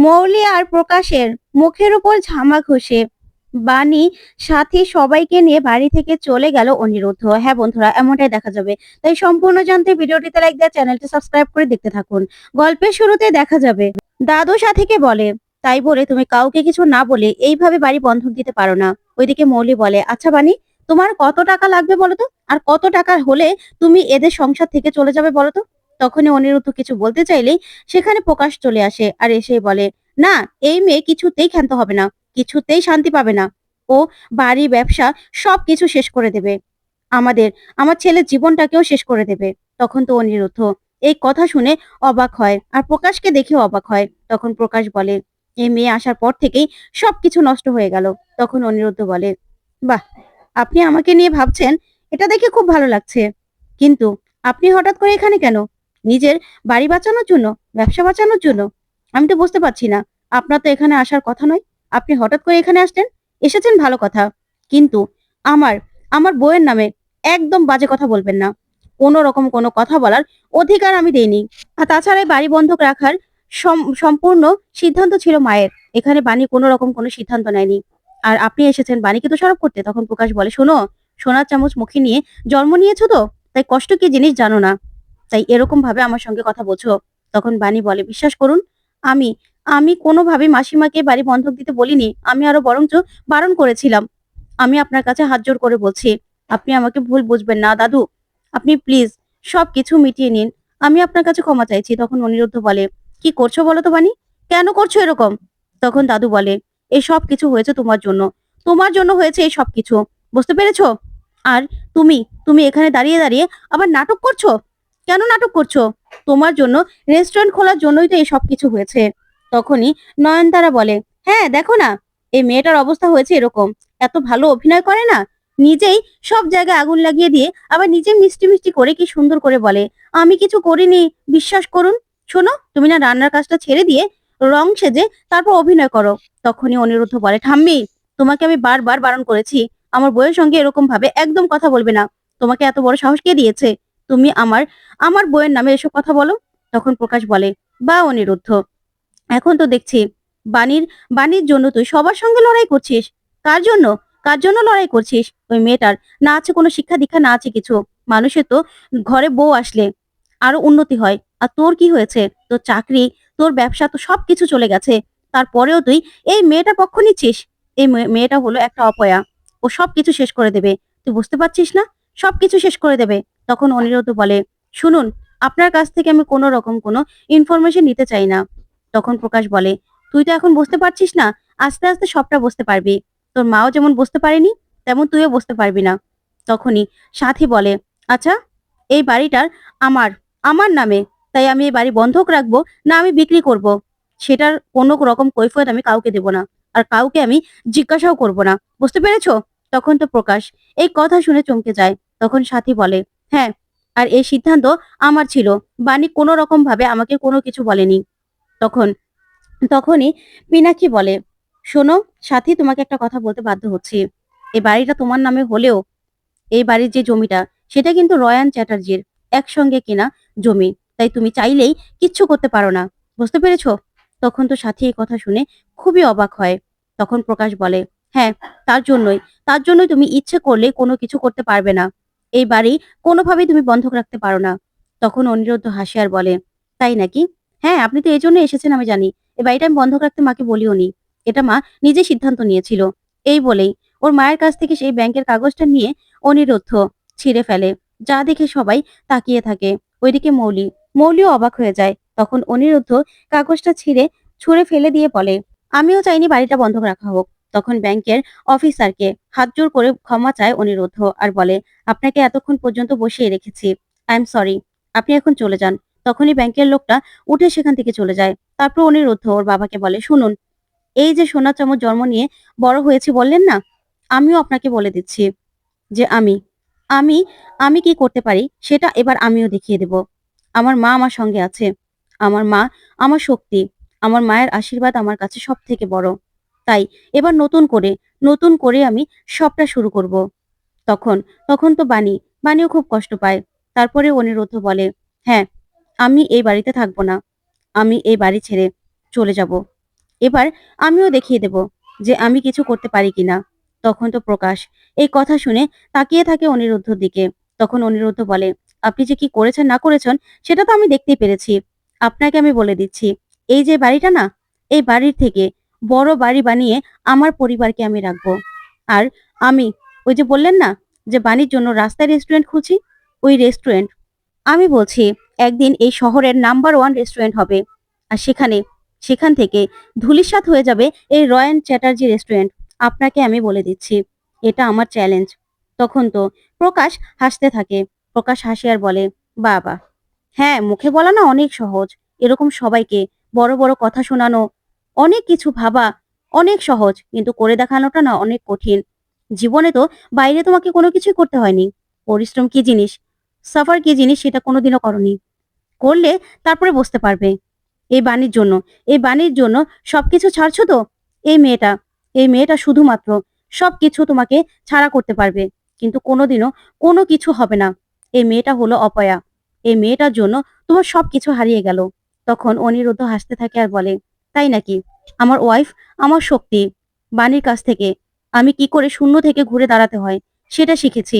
মৌলি আর প্রকাশের মুখের উপর ঝামা ঘষে বাণী সাথে সবাইকে নিয়ে বাড়ি থেকে চলে গেল অনিরুদ্ধ। হ্যাঁ বন্ধুরা, এমনটাই দেখা যাবে। তাই সম্পূর্ণ জানতে ভিডিওটিতে লাইক দিয়ে চ্যানেলটি সাবস্ক্রাইব করে দেখতে থাকুন। গল্পের শুরুতে দেখা যাবে দাদু সাথীকে বলে, তাই বলে তুমি কাউকে কিছু না বলে এইভাবে বাড়ি বন্ধক দিতে পারো না। ওইদিকে মৌলি বলে, আচ্ছা বাণী, তোমার কত টাকা লাগবে বলো তো, আর কত টাকা হলে তুমি এদের সংসার থেকে চলে যাবে বলো তো। তখনই অনিরুদ্ধ কিছু বলতে চাইলেই সেখানে প্রকাশ চলে আসে আর এসেই বলে, না, এই মেয়ে কিছুতেই ক্ষান্ত হবে না, কিছুতেই শান্তি পাবে না। ও বাড়ি ব্যবসা সবকিছু শেষ করে দেবে, আমাদের আমার ছেলের জীবনটাকেও শেষ করে দেবে। তখন তো অনিরুদ্ধ এই কথা শুনে অবাক হয় আর প্রকাশকে দেখেও অবাক হয়। তখন প্রকাশ বলে, এই মেয়ে আসার পর থেকেই সবকিছু নষ্ট হয়ে গেল। তখন অনিরুদ্ধ বলে, বাহ, আপনি আমাকে নিয়ে ভাবছেন, এটা দেখে খুব ভালো লাগছে। কিন্তু আপনি হঠাৎ করে এখানে কেন? নিজের বাড়ি বাঁচানোর জন্য, ব্যবসা বাঁচানোর জন্য? আমি তো বুঝতে পারছি না। আপনার তো এখানে আসার কথা নয়, আপনি হঠাৎ করে এখানে আসলেন। এসেছেন ভালো কথা, কিন্তু আমার আমার বউয়ের নামে একদম বাজে কথা বলবেন না। কোনো রকম কোনো কথা বলার অধিকার আমি দেইনি। আর তাছাড়া এই বাড়ি বন্ধক রাখার সম্পূর্ণ সিদ্ধান্ত ছিল মায়ের। এখানে বাণী কোনো রকম কোনো সিদ্ধান্ত নেয়নি। আর আপনি এসেছেন বাণীকে দোষারোপ করতে। তখন প্রকাশ বলে, শোনো, সোনার চামচ মুখে নিয়ে জন্ম নিয়েছো তো, তাই কষ্ট কি জিনিস জানো না, তাই এরকম ভাবে আমার সঙ্গে কথা বলছো। তখন বাণী বলে, বিশ্বাস করুন, আমি আমি কোনোভাবে মাসিমাকে বাড়ি বন্ধক দিতে বলিনি, আমি আরো বরঞ্চ বারণ করেছিলাম। আমি আপনার কাছে হাত জোড় করে বলছি, আপনি আমাকে ভুল বুঝবেন না দাদু, আপনি প্লিজ সবকিছু মিটিয়ে নিন, আমি আপনার কাছে ক্ষমা চাইছি। তখন অনিরুদ্ধ বলে, কি করছো বলো তো বাণী, কেন করছো এরকম? তখন দাদু বলে, এই সব কিছু হয়েছে তোমার জন্য, তোমার জন্য হয়েছে এই সব কিছু, বুঝতে পেরেছো? আর তুমি তুমি এখানে দাঁড়িয়ে দাঁড়িয়ে আবার নাটক করছো। কেন নাটক করছো? তোমার জন্য রেস্টুরেন্ট খোলার জন্যই তো এই সব কিছু হয়েছে। তখনই নয়নতারা বলে, হ্যাঁ দেখো না, এই মেয়েটার অবস্থা হয়েছে এরকম, এত ভালো অভিনয় করে না, নিজেই সব জায়গায় আগুন লাগিয়ে দিয়ে আবার নিজে মিষ্টি মিষ্টি করে কি সুন্দর করে বলে, আমি কিছু করিনি, বিশ্বাস করুন। শোনো, তুমি না রান্নার কাজটা ছেড়ে দিয়ে রং সেজে তারপর অভিনয় করো। তখনই অনিরুদ্ধ বলে, ঠাম্মি, তোমাকে আমি বারবার বারণ করেছি, আমার বউয়ের সঙ্গে এরকম ভাবে একদম কথা বলবে না। তোমাকে এত বড় সাহস কে দিয়েছে, তুমি আমার আমার বউয়ের নামে এসব কথা বলো? তখন প্রকাশ বলে, বা অনিরুদ্ধ, এখন তো দেখছি বাণীর বাণীর জন্য তুই সবার সঙ্গে লড়াই করছিস। কার জন্য? কার জন্য লড়াই করছিস? ওই মেয়েটার না আছে কোনো শিক্ষা দীক্ষা, না আছে কিছু। মানুষের তো ঘরে বউ আসলে আরো উন্নতি হয়, আর তোর কি হয়েছে? তোর চাকরি, তোর ব্যবসা তো সবকিছু চলে গেছে, তারপরেও তুই এই মেয়েটার পক্ষ নিচ্ছিস। এই মেয়েটা হলো একটা অপয়া, ও সবকিছু শেষ করে দেবে, তুই বুঝতে পারছিস না? সবকিছু শেষ করে দেবে। তখন অনিরুদ্ধ বলে, শুনুন, আপনার কাছ থেকে আমি কোনো রকম কোনো ইনফরমেশন নিতে চাই না। তখন প্রকাশ বলে, তুই তো এখন বুঝতে পারছিস না, আস্তে আস্তে সবটা বুঝতে পারবি। তোর মাও যেমন বুঝতে পারেনি, তেমন তুইও বুঝতে পারবি না। তখনই সাথী বলে, আচ্ছা, এই বাড়িটার আমার আমার নামে, তাই আমি এই বাড়ি বন্ধক রাখবো না আমি বিক্রি করব, সেটার কোনো রকম কৈফিয়ত আমি কাউকে দেব না, আর কাউকে আমি জিজ্ঞাসাও করব না, বুঝতে পেরেছো? তখন তো প্রকাশ এই কথা শুনে চমকে যায়। তখন সাথী বলে, হ্যাঁ, আর এই সিদ্ধান্ত আমার ছিল, বাণী কোনো রকম ভাবে আমাকে কোনো কিছু বলেনি। তখন তখনই পিনাকি বলে, শোনো সাথী, তোমাকে একটা কথা বলতে বাধ্য হচ্ছি। এই বাড়িটা তোমার নামে হলেও এই বাড়ির যে জমিটা, সেটা কিন্তু রয়ান চ্যাটার্জির একসঙ্গে কিনা জমি, তাই তুমি চাইলেই কিচ্ছু করতে পারো না, বুঝতে পেরেছো? তখন তো সাথী এই কথা শুনে খুবই অবাক হয়। তখন প্রকাশ বলে, হ্যাঁ, তার জন্যই তুমি ইচ্ছে করলে কোনো কিছু করতে পারবে না, এই বাড়ি কোনোভাবেই তুমি বন্ধক রাখতে পারো না। তখন অনিরুদ্ধ হাসে আর বলে, তাই নাকি? হ্যাঁ, আপনি তো এই জন্য এসেছেন আমি জানি, এই বাড়িটা আমি বন্ধক রাখতে মাকে বলিও নি, এটা মা নিজে সিদ্ধান্ত নিয়েছিল। এই বলেই ওর মায়ের কাছ থেকে সেই ব্যাংকের কাগজটা নিয়ে অনিরুদ্ধ ছিঁড়ে ফেলে, যা দেখে সবাই তাকিয়ে থাকে। ওইদিকে মৌলিও অবাক হয়ে যায়। তখন অনিরুদ্ধ কাগজটা ছুঁড়ে ফেলে দিয়ে বলে, আমিও চাইনি বাড়িটা বন্ধক রাখা হোক। তখন ব্যাংকের অফিসারকে হাত জোড় করে ক্ষমা চায় অনিরুদ্ধ আর বলে, আপনাকে এতক্ষণ পর্যন্ত বসিয়ে রেখেছি, আই এম সরি, আপনি এখন চলে যান। তখনই ব্যাংকের লোকটা উঠে সেখান থেকে চলে যায়। তারপর অনিরুদ্ধ ওর বাবাকে বলে, শুনুন, এই যে সোনা চামচ জন্ম নিয়ে বড় হয়েছি বললেন না, আমিও আপনাকে বলে দিচ্ছি যে আমি আমি কি করতে পারি সেটা এবার আমিও দেখিয়ে দেব। আমার মা আমার সঙ্গে আছে, আমার মা আমার শক্তি, আমার মায়ের আশীর্বাদ আমার কাছে সব থেকে বড়। তাই এবার নতুন করে আমি সবটা শুরু করব। তখন তখন তো বাণীও খুব কষ্ট পায়। তারপরে অনিরুদ্ধ বলে, হ্যাঁ, আমি এই বাড়িতে থাকবো না, আমি এই বাড়ি ছেড়ে চলে যাব। এবার আমিও দেখিয়ে দেব যে আমি কিছু করতে পারি কিনা। তখন তো প্রকাশ এই কথা শুনে তাকিয়ে থাকে অনিরুদ্ধর দিকে। তখন অনিরুদ্ধ বলে, আপনি যে কি করেছেন না করেছেন সেটা তো আমি দেখতেই পেরেছি। আপনাকে আমি বলে দিচ্ছি, এই যে বাড়িটা না, এই বাড়ির থেকে বড় বাড়ি বানিয়ে আমার পরিবারকে আমি রাখবো। আর আমি, ওই যে বললেন না যে বাণীর জন্য রাস্তায় রেস্টুরেন্ট খুঁজি, ওই রেস্টুরেন্ট আমি বলছি একদিন এই শহরের নাম্বার ওয়ান রেস্টুরেন্ট হবে। আর সেখান থেকে ধূলিসাৎ হয়ে যাবে এই রয়্যান চ্যাটার্জি রেস্টুরেন্ট। আপনাকে আমি বলে দিচ্ছি, এটা আমার চ্যালেঞ্জ। তখন তো প্রকাশ হাসতে থাকে। প্রকাশ হাসি আর বলে, বাবা, হ্যাঁ, মুখে বলা না অনেক সহজ, এরকম সবাইকে বড় বড় কথা শোনানো, অনেক কিছু ভাবা অনেক সহজ, কিন্তু করে দেখানোটা না অনেক কঠিন। জীবনে তো বাইরে তোমাকে কোনো কিছুই করতে হয়নি। পরিশ্রম কি জিনিস, সাফার কি জিনিস সেটা কোনোদিনও করনি। করলে তারপরে বুঝতে পারবে। এই বাণীর জন্য, এই বাণীর জন্য সবকিছু ছাড়ছো তো। এই মেয়েটা, এই মেয়েটা শুধুমাত্র সবকিছু তোমাকে ছাড়া করতে পারবে, কিন্তু কোনোদিনও কোনো কিছু হবে না। এই মেয়েটা হলো অপয়া। এই মেয়েটার জন্য তোমার সবকিছু হারিয়ে গেল। তখন অনিরুদ্ধ হাসতে থাকে আর বলে, তাই নাকি? আমার ওয়াইফ আমার শক্তি। বাণীর কাছ থেকে আমি কি করে শূন্য থেকে ঘুরে দাঁড়াতে হয় সেটা শিখেছি।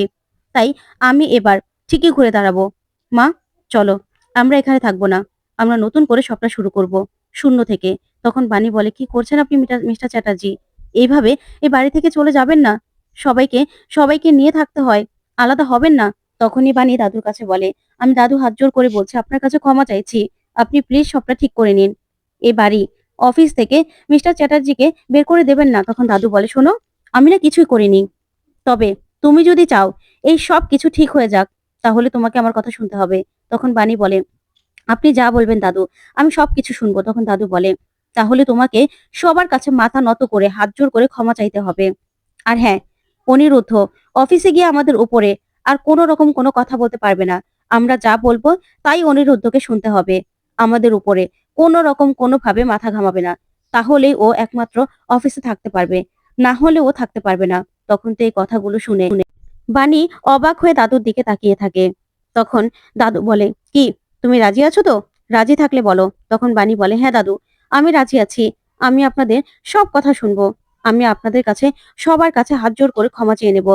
তাই আমি এবার ঠিকই ঘুরে দাঁড়াবো। মা, চলো, আমরা এখানে থাকবো না। আমরা নতুন করে সবটা শুরু করব শূন্য থেকে। তখন বাণী বলে, কি করছেন আপনি মিস্টার চ্যাটার্জি? এইভাবে এই বাড়ি থেকে চলে যাবেন না। সবাইকে সবাইকে নিয়ে থাকতে হয়, আলাদা হবেন না। তখনই বাণী দাদুর কাছে বলে, আমি দাদু হাত জোড় করে বলছি, আপনার কাছে ক্ষমা চাইছি। আপনি প্লিজ সবটা ঠিক করে নিন। এই বাড়ি, অফিস থেকে মিস্টার চ্যাটার্জিকে বের করে দেবেন না। তখন দাদু বলে, শোনো, আমি না কিছুই করিনি। তবে তুমি যদি চাও এই সব কিছু ঠিক হয়ে যাক, তাহলে তোমাকে আমার কথা শুনতে হবে। তখন বাণী বলে, আপনি যা বলবেন দাদু, আমি সবকিছু শুনবো। তখন দাদু বলে, তাহলে তোমাকে সবার কাছে মাথা নত করে হাত জোড় করে ক্ষমা চাইতে হবে। আর হ্যাঁ, অনিরুদ্ধ অফিসে গিয়ে আমাদের উপরে আর কোনো রকম কোনো কথা বলতে পারবে না। আমরা যা বলবো তাই অনিরুদ্ধকে শুনতে হবে। আমাদের উপরে কোনো রকম কোনোভাবে মাথা ঘামাবে না। তাহলেই ও একমাত্র অফিসে থাকতে পারবে, না হলে ও থাকতে পারবে না। তখন তো এই কথাগুলো শুনে বাণী অবাক হয়ে দাদুর দিকে তাকিয়ে থাকে। তখন দাদু বলে, কি, তুমি রাজি আছো তো? রাজি থাকলে বলো। তখন বাণী বলে, হ্যাঁ দাদু, আমি রাজি আছি। আমি আপনাদের সব কথা শুনবো। আমি আপনাদের কাছে সবার কাছে হাত জোড় করে ক্ষমা চেয়ে নেব।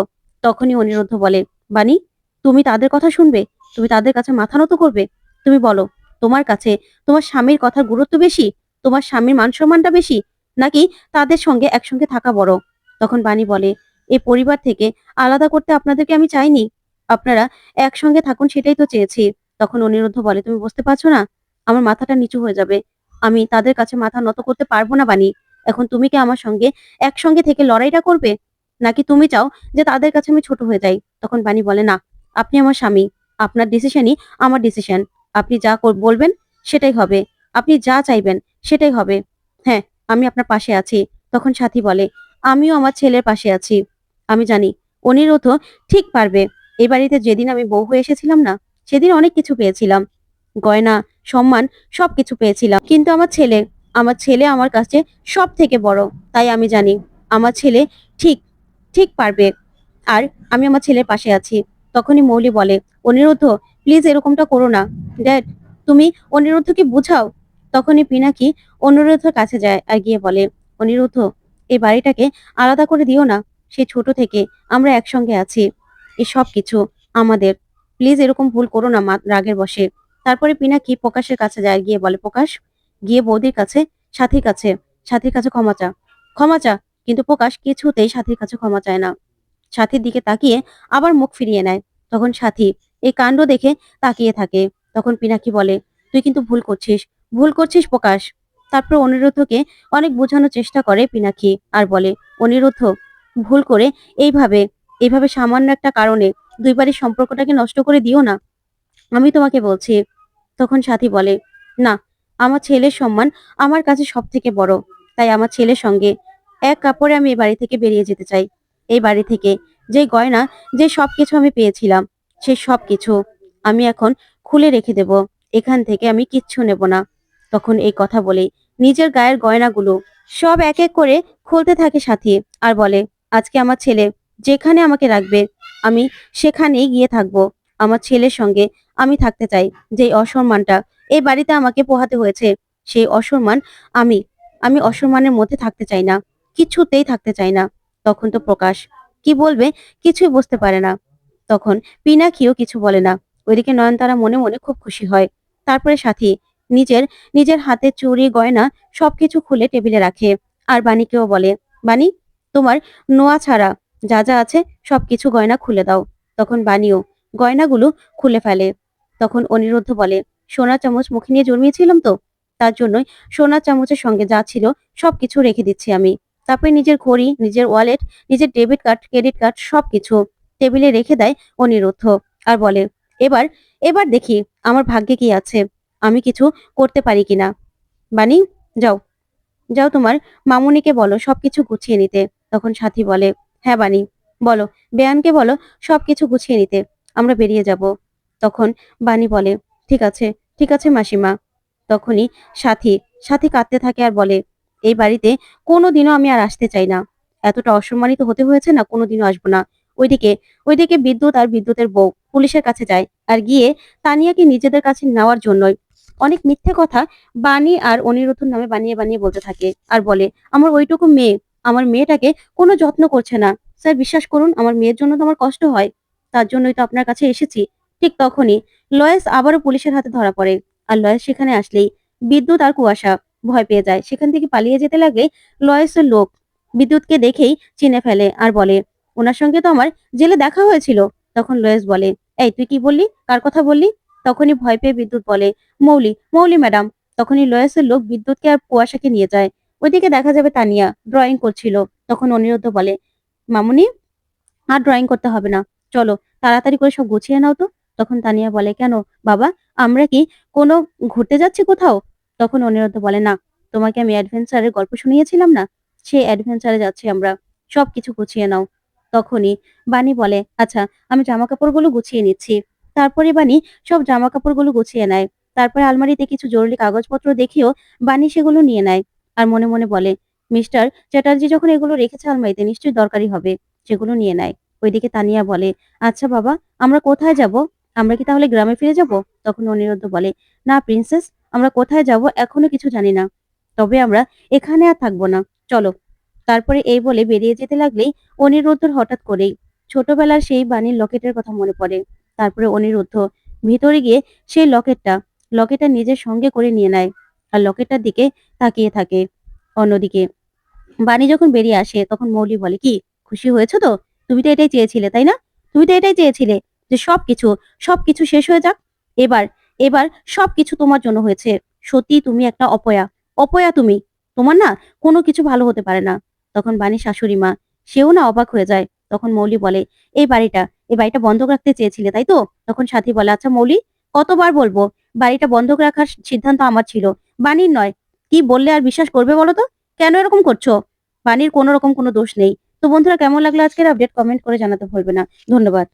তখনই অনিরুদ্ধ বলে, বাণী, তুমি তাদের কথা শুনবে? তুমি তাদের কাছে মাথা নত করবে? তুমি বলো, তোমার কাছে তোমার স্বামীর কথার গুরুত্ব বেশি, তোমার স্বামীর মান সম্মানটা বেশি, নাকি তাদের সঙ্গে একসঙ্গে থাকা বড়? তখন বাণী বলে, এই পরিবার থেকে আলাদা করতে আপনাদেরকে আমি চাইনি। আপনারা একসঙ্গে থাকুন সেটাই তো চেয়েছি। তখন অনিরুদ্ধ বলে, তুমি বুঝতে পারছো না? আমার মাথাটা নিচু হয়ে যাবে। আমি তাদের কাছে মাথা নত করতে পারবো না বাণী। এখন তুমি কি আমার সঙ্গে একসঙ্গে থেকে লড়াইটা করবে, নাকি তুমি চাও যে তাদের কাছে আমি ছোট হয়ে যাই? তখন বাণী বলে, না, আপনি আমার স্বামী। আপনার ডিসিশনই আমার ডিসিশন। আপনি যা বলবেন সেটাই হবে। আপনি যা চাইবেন সেটাই হবে। হ্যাঁ, আমি আপনার পাশে আছি। তখন সাথী বলে, আমিও আমার ছেলের পাশে আছি। আমি জানি অনিরুদ্ধ ঠিক পারবে। এই বাড়িতে যেদিন আমি বউ হয়ে এসেছিলাম না, সেদিন অনেক কিছু পেয়েছিলাম, গয়না, সম্মান, সবকিছু পেয়েছিলাম। কিন্তু আমার ছেলে আমার কাছে সব থেকে বড়। তাই আমি জানি আমার ছেলে ঠিক ঠিক পারবে। আর আমি আমার ছেলের পাশে আছি। তখনই মৌলি বলে, অনিরুদ্ধ, প্লিজ এরকমটা করো না। ড্যাড, তুমি অনিরুদ্ধকে বুঝাও। তখনই পিনাকি অনিরুদ্ধের কাছে যায় আর গিয়ে বলে, অনিরুদ্ধ, এই বাড়িটাকে আলাদা করে দিও না। সে ছোট থেকে আমরা একসঙ্গে আছি। এই সব কিছু আমাদের। প্লিজ এরকম ভুল করো না রাগের বশে। তারপরে পিনাকি প্রকাশের কাছে যায়, গিয়ে বলে, প্রকাশ, গিয়ে বৌদির কাছে, সাথীর কাছে, সাথীর কাছে ক্ষমা চা, ক্ষমা চা। কিন্তু প্রকাশ কিছুতেই সাথীর কাছে ক্ষমা চায় না। সাথীর দিকে তাকিয়ে আবার মুখ ফিরিয়ে নেয়। তখন সাথী এই কাণ্ড দেখে তাকিয়ে থাকে। তখন পিনাকি বলে, তুই কিন্তু ভুল করছিস, ভুল করছিস প্রকাশ। তারপর অনিরুদ্ধকে অনেক বোঝানোর চেষ্টা করে পিনাকি আর বলে, অনিরুদ্ধ, ভুল করে এইভাবে এইভাবে সামান্য একটা কারণে দুই বাড়ির সম্পর্কটাকে নষ্ট করে দিও না। আমি তোমাকে বলছি। তখন সাথী বলে, না, আমার ছেলের সম্মান আমার কাছে সব থেকে বড়। তাই আমার ছেলের সঙ্গে এক কাপড়ে আমি এই বাড়ি থেকে বেরিয়ে যেতে চাই। এই বাড়ি থেকে যে গয়না, যে সবকিছু আমি পেয়েছিলাম, সেই সবকিছু আমি এখন খুলে রেখে দেব। এখান থেকে আমি কিচ্ছু নেব না। তখন এই কথা বলে নিজের গায়ের গয়নাগুলো সব এক এক করে খুলতে থাকে সাথী আর বলে, আজকে আমার ছেলে যেখানে আমাকে রাখবে আমি সেখানেই গিয়ে থাকবো। আমার ছেলের সঙ্গে আমি থাকতে চাই। যেই অসম্মানটা এই বাড়িতে আমাকে পোহাতে হয়েছে, সেই অসম্মান আমি আমি অসম্মানের মধ্যে থাকতে চাই না, কিছুতেই থাকতে চাই না। তখন তো প্রকাশ কি বলবে কিছুই বুঝতে পারে না। তখন পিনাকিও কিছু বলে না। ওইদিকে নয়নতারা মনে মনে খুব খুশি হয়। তারপরে সাথী নিজের নিজের হাতে চুড়ি গয়না সবকিছু খুলে টেবিলে রাখে। আর বাণীকেও বলে, বাণী, তোমার নোয়া ছাড়া যা যা আছে সবকিছু গয়না খুলে দাও। তখন বাণীও গয়নাগুলো খুলে ফেলে। তখন অনিরুদ্ধ বলে, সোনার চামচ মুখে নিয়ে জন্মিয়েছিলাম তো, তার জন্যই সোনার চামচের সঙ্গে যা ছিল সবকিছু রেখে দিচ্ছি আমি। তারপরে নিজের ঘড়ি, নিজের ওয়ালেট, নিজের ডেবিট কার্ড, ক্রেডিট কার্ড সবকিছু টেবিলে রেখে দেয় অনিরুদ্ধ। আর বলে, এবার এবার দেখি আমার ভাগ্যে কি আছে, আমি কিছু করতে পারি কিনা। বাণী, যাও, যাও তোমার মামুনিকে বলো সবকিছু গুছিয়ে নিতে। তখন সাথী বলে, হ্যাঁ বাণী, বলো, বেয়ানকে বলো সবকিছু গুছিয়ে নিতে, আমরা বেরিয়ে যাব। তখন বাণী বলে, ঠিক আছে, ঠিক আছে মাসিমা। তখনই সাথী সাথী কাঁদতে থাকে আর বলে, এই বাড়িতে কোনোদিনও আমি আর আসতে চাই না। এতটা অসম্মানিত হতে হয়েছে না, কোনোদিনও আসবো না। ওইদিকে ওইদিকে বিদ্যুৎ আর বিদ্যুতের বউ পুলিশের কাছে যায় আর গিয়ে তানিয়াকে নিজেদের কাছে নেওয়ার জন্যই অনেক মিথ্যে কথা বাণী আর অনিরুদ্ধর নামে বানিয়ে বানিয়ে বলতে থাকে। আর বলে, আমার ওইটুকু মেয়ে, আমার মেয়েটাকে কোনো যত্ন করছে না। স্যার বিশ্বাস করুন, আমার মেয়ের জন্য তো আমার কষ্ট হয়, তার জন্যই তো আপনার কাছে এসেছি। ঠিক তখনই লয়েস আবারও পুলিশের হাতে ধরা পড়ে। আর লয়েস সেখানে আসলেই বিদ্যুৎ আর কুয়াশা ভয় পেয়ে যায়। সেখান থেকে পালিয়ে যেতে লাগলে লয়েসের লোক বিদ্যুৎকে দেখেই চিনে ফেলে আর বলে, ওনার সঙ্গে তো আমার জেলে দেখা হয়েছিল। তখন লয়েস বলে, এই তুই কি বললি, কার কথা বললি? তখনই ভয় পেয়ে বিদ্যুৎ বলে, মৌলি, মৌলি ম্যাডাম। তখনই লয়েসের লোক বিদ্যুৎকে আর কুয়াশাকে নিয়ে যায়। ওইদিকে দেখা যাবে তানিয়া ড্রয়িং করছিল। তখন অনিরুদ্ধ বলে, মামুনি, আর ড্রয়িং করতে হবে না, চলো তাড়াতাড়ি করে সব গুছিয়ে নাও তো। তখন তানিয়া বলে, কেন বাবা, আমরা কি কোনো ঘুরতে যাচ্ছি কোথাও? তখন অনিরুদ্ধ বলে, না, তোমাকে আমি অ্যাডভেঞ্চারের গল্প শুনিয়েছিলাম না, সেই অ্যাডভেঞ্চারে যাচ্ছি আমরা, সবকিছু গুছিয়ে নাও। তখনই বাণী বলে, আচ্ছা, আমি জামা কাপড়গুলো গুছিয়ে নিচ্ছি। তারপরে বাণী সব জামা কাপড়গুলো গুছিয়ে নেয়। তারপরে আলমারিতে কিছু জরুরি কাগজপত্র দেখিও বাণী সেগুলো নিয়ে নেয়। আর মনে মনে বলে, মিস্টার চ্যাটার্জি যখন এগুলো রেখেছে আলমারিতে, নিশ্চয়ই দরকারি হবে। সেগুলো নিয়ে নেয়। ওইদিকে তানিয়া বলে, আচ্ছা বাবা, আমরা কোথায় যাব? আমরা কি তাহলে গ্রামে ফিরে যাব? তখন অনিরুদ্ধ বলে, না প্রিন্সেস, আমরা কোথায় যাব এখনো কিছু জানি না, তবে আমরা এখানে আর থাকবো না, চলো। তারপরে এই বলে বেরিয়ে যেতে লাগলেই অনিরুদ্ধর হঠাৎ করেই ছোটবেলার সেই বাণীর লকেটের কথা মনে পড়ে। তারপরে অনিরুদ্ধ ভিতরে গিয়ে সেই লকেটটা নিজের সঙ্গে করে নিয়ে নেয় আর লকেটটার দিকে তাকিয়ে থাকে। অন্যদিকে বাণী যখন বেরিয়ে আসে তখন মৌলি বলে, কি খুশি হয়েছো তো? তুমি তো এটাই চেয়েছিলে, তাই না? তুমি তো এটাই চেয়েছিলে যে সবকিছু সবকিছু শেষ হয়ে যাক। এবার এবার সবকিছু তোমার জন্য হয়েছে। সত্যি তুমি একটা অপয়া, অপয়া তুমি। তোমার না কোনো কিছু ভালো হতে পারে না। তখন বাণীর শাশুড়ি মা সেও না অবাক হয়ে যায়। তখন মৌলি বলে, এই বাড়িটা বন্ধক রাখতে চেয়েছিলে, তাই তো? তখন সাথী বলে, আচ্ছা মৌলি, কতবার বলবো, বাড়িটা বন্ধক রাখার সিদ্ধান্ত আমার ছিল, বাণীর নয়। কি বললে আর বিশ্বাস করবে বলো তো? কেন এরকম করছো? বাণীর কোনো রকম কোনো দোষ নেই। তো বন্ধুরা, কেমন লাগলো আজকের আপডেট, কমেন্ট করে জানাতে ভুলবে না। ধন্যবাদ।